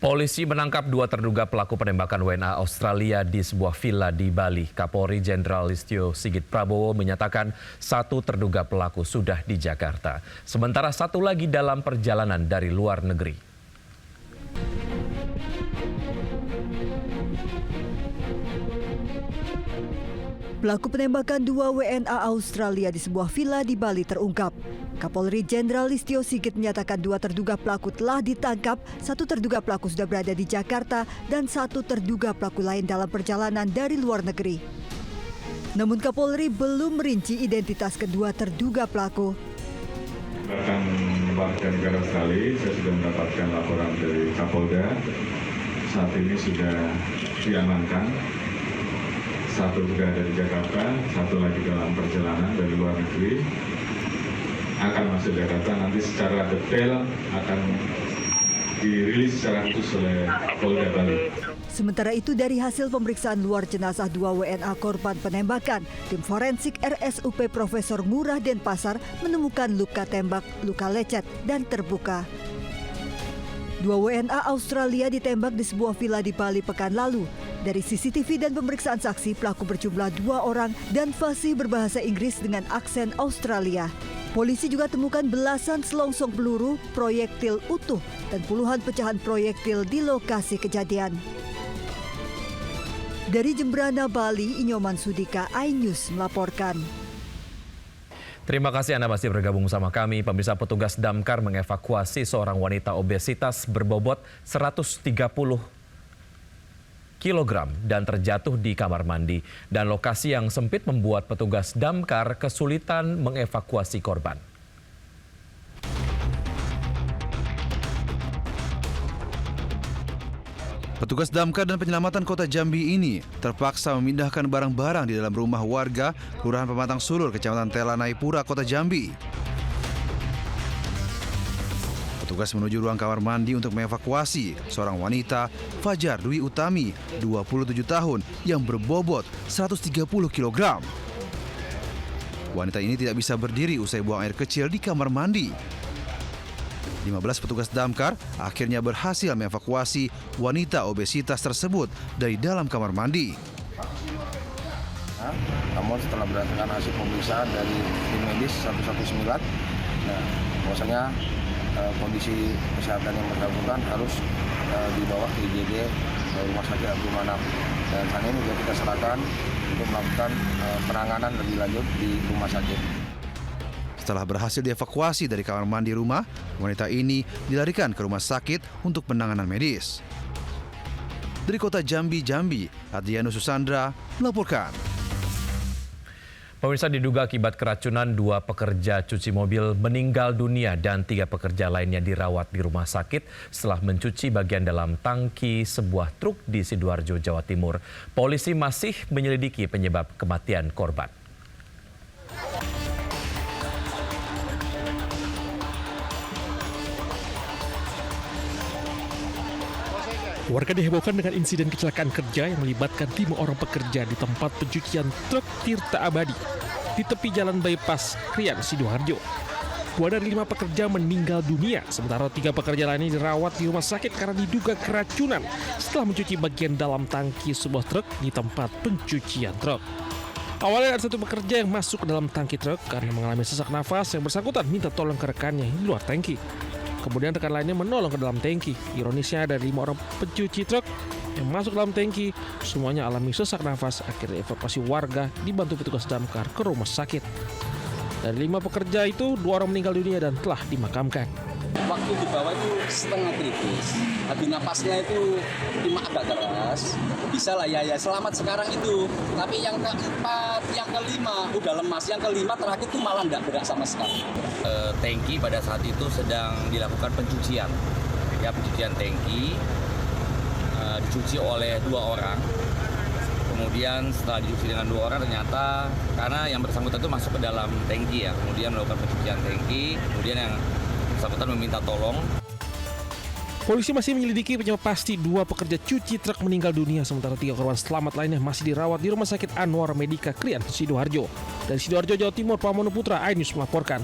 Polisi menangkap 2 terduga pelaku penembakan WNA Australia di sebuah villa di Bali. Kapolri Jenderal Listio Sigit Prabowo menyatakan 1 terduga pelaku sudah di Jakarta. Sementara 1 lagi dalam perjalanan dari luar negeri. Pelaku penembakan 2 WNA Australia di sebuah villa di Bali terungkap. Kapolri Jenderal Listio Sigit menyatakan 2 terduga pelaku telah ditangkap, 1 terduga pelaku sudah berada di Jakarta, dan 1 terduga pelaku lain dalam perjalanan dari luar negeri. Namun Kapolri belum merinci identitas kedua terduga pelaku. Bahkan warga negara Australia, saya sudah mendapatkan laporan dari Kapolda. Saat ini sudah diamankan. 1 sudah ada di Jakarta, 1 lagi dalam perjalanan dari luar negeri. Akan masuk Jakarta, nanti secara detail akan dirilis secara khusus oleh Polda Bali. Sementara itu dari hasil pemeriksaan luar jenazah 2 WNA korban penembakan, tim forensik RSUP Profesor Ngurah Denpasar menemukan luka tembak, luka lecet, dan terbuka. 2 WNA Australia ditembak di sebuah villa di Bali pekan lalu. Dari CCTV dan pemeriksaan saksi, pelaku berjumlah 2 orang dan fasih berbahasa Inggris dengan aksen Australia. Polisi juga temukan belasan selongsong peluru, proyektil utuh, dan puluhan pecahan proyektil di lokasi kejadian. Dari Jembrana, Bali, Inyoman Sudika, iNews melaporkan. Terima kasih Anda masih bergabung sama kami. Pemirsa, petugas damkar mengevakuasi seorang wanita obesitas berbobot 130 kilogram dan terjatuh di kamar mandi. Dan lokasi yang sempit membuat petugas damkar kesulitan mengevakuasi korban. Petugas damkar dan penyelamatan Kota Jambi ini terpaksa memindahkan barang-barang di dalam rumah warga Kelurahan Pematang Sulur, Kecamatan Telanaipura, Kota Jambi. Petugas menuju ruang kamar mandi untuk mengevakuasi seorang wanita, Fajar Dwi Utami, 27 tahun, yang berbobot 130 kg. Wanita ini tidak bisa berdiri usai buang air kecil di kamar mandi. 15 petugas damkar akhirnya berhasil mengevakuasi wanita obesitas tersebut dari dalam kamar mandi. Namun setelah berdasarkan hasil pemeriksaan dari tim medis 119, bahwasanya kondisi kesehatan yang bersangkutan harus dibawa ke IGD Rumah Sakit Abdul Manap, dan saat ini juga kita serahkan untuk melakukan penanganan lebih lanjut di rumah sakit. Setelah berhasil dievakuasi dari kamar mandi rumah, wanita ini dilarikan ke rumah sakit untuk penanganan medis. Dari Kota Jambi, Adrianus Susandra melaporkan. Pemirsa, diduga akibat keracunan 2 pekerja cuci mobil meninggal dunia dan 3 pekerja lainnya dirawat di rumah sakit setelah mencuci bagian dalam tangki sebuah truk di Sidoarjo, Jawa Timur. Polisi masih menyelidiki penyebab kematian korban. Warga dihebohkan dengan insiden kecelakaan kerja yang melibatkan 5 orang pekerja di tempat pencucian truk Tirta Abadi di tepi jalan bypass Krian, Sidoarjo. 2 dari 5 pekerja meninggal dunia, sementara 3 pekerja lainnya dirawat di rumah sakit karena diduga keracunan setelah mencuci bagian dalam tangki sebuah truk di tempat pencucian truk. Awalnya ada 1 pekerja yang masuk ke dalam tangki truk karena mengalami sesak nafas. Yang bersangkutan minta tolong ke rekannya di luar tangki. Kemudian rekan lainnya menolong ke dalam tangki. Ironisnya ada 5 orang pencuci truk yang masuk dalam tangki, semuanya alami sesak nafas. Akhirnya evakuasi warga dibantu petugas damkar ke rumah sakit. Dari 5 pekerja itu 2 orang meninggal dunia dan telah dimakamkan. Waktu di bawah itu setengah kritis, habis napasnya itu cuma agak keras, bisa lah ya selamat sekarang itu. Tapi yang keempat, yang kelima udah lemas, yang kelima terakhir itu malah nggak gerak sama sekali. Tangki pada saat itu sedang dilakukan pencucian, ya pencucian tangki dicuci oleh 2 orang. Kemudian setelah dicuci dengan 2 orang ternyata karena yang bersangkutan itu masuk ke dalam tangki ya, kemudian melakukan pencucian tangki, kemudian yang bersangkutan meminta tolong. Polisi masih menyelidiki penyebab pasti 2 pekerja cuci truk meninggal dunia, sementara 3 korban selamat lainnya masih dirawat di Rumah Sakit Anwar Medika Krian, Sidoarjo. Dari Sidoarjo, Jawa Timur, Pramono Putra, iNews melaporkan.